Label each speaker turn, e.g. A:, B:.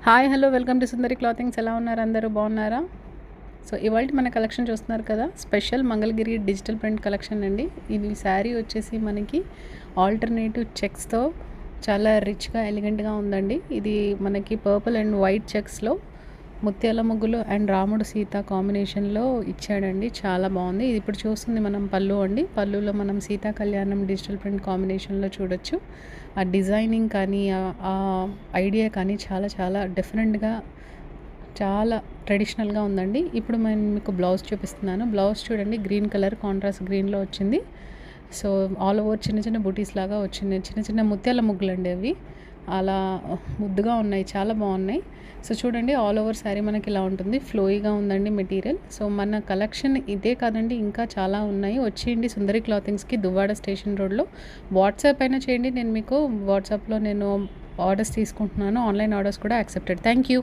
A: Hi hello welcome to Sundari clothings. ఎలా ఉన్నారు అందరూ? బాగున్నారా? సో ఇవాళ మన కలెక్షన్ చూస్తున్నారు కదా, special Mangalagiri digital print collection అండి. ఇది శారీ వచ్చేసి మనకి ఆల్టర్నేటివ్ చెక్స్తో చాలా రిచ్గా ఎలిగెంట్గా ఉందండి. ఇది మనకి పర్పుల్ అండ్ వైట్ చెక్స్లో ముత్యాల ముగ్గులు అండ్ రాముడు సీత కాంబినేషన్లో ఇచ్చాడండి. చాలా బాగుంది. ఇది ఇప్పుడు చూస్తుంది మనం పళ్ళు అండి. పళ్ళులో మనం సీతా కళ్యాణం డిజిటల్ ప్రింట్ కాంబినేషన్లో చూడొచ్చు. ఆ డిజైనింగ్ కానీ ఆ ఐడియా కానీ చాలా చాలా డిఫరెంట్గా, చాలా ట్రెడిషనల్గా ఉందండి. ఇప్పుడు నేను మీకు బ్లౌజ్ చూపిస్తున్నాను. బ్లౌజ్ చూడండి, గ్రీన్ కలర్ కాంట్రాస్ట్ గ్రీన్లో వచ్చింది. సో ఆల్ ఓవర్ చిన్న చిన్న బూటీస్ లాగా వచ్చింది. చిన్న చిన్న ముత్యాల ముగ్గులు అండి అవి. అలా ముద్దుగా ఉన్నాయి, చాలా బాగున్నాయి. సో చూడండి, ఆల్ ఓవర్ శారీ మనకి ఇలా ఉంటుంది. ఫ్లోయిగా ఉందండి మెటీరియల్. సో మన కలెక్షన్ ఇదే కాదండి, ఇంకా చాలా ఉన్నాయి. వచ్చేయండి సుందరి క్లాతింగ్స్కి, దువ్వాడ స్టేషన్ రోడ్లో. వాట్సాప్ అయినా చేయండి, నేను మీకు వాట్సాప్లో నేను ఆర్డర్స్ తీసుకుంటున్నాను. ఆన్లైన్ ఆర్డర్స్ కూడా యాక్సెప్టెడ్. Thank you.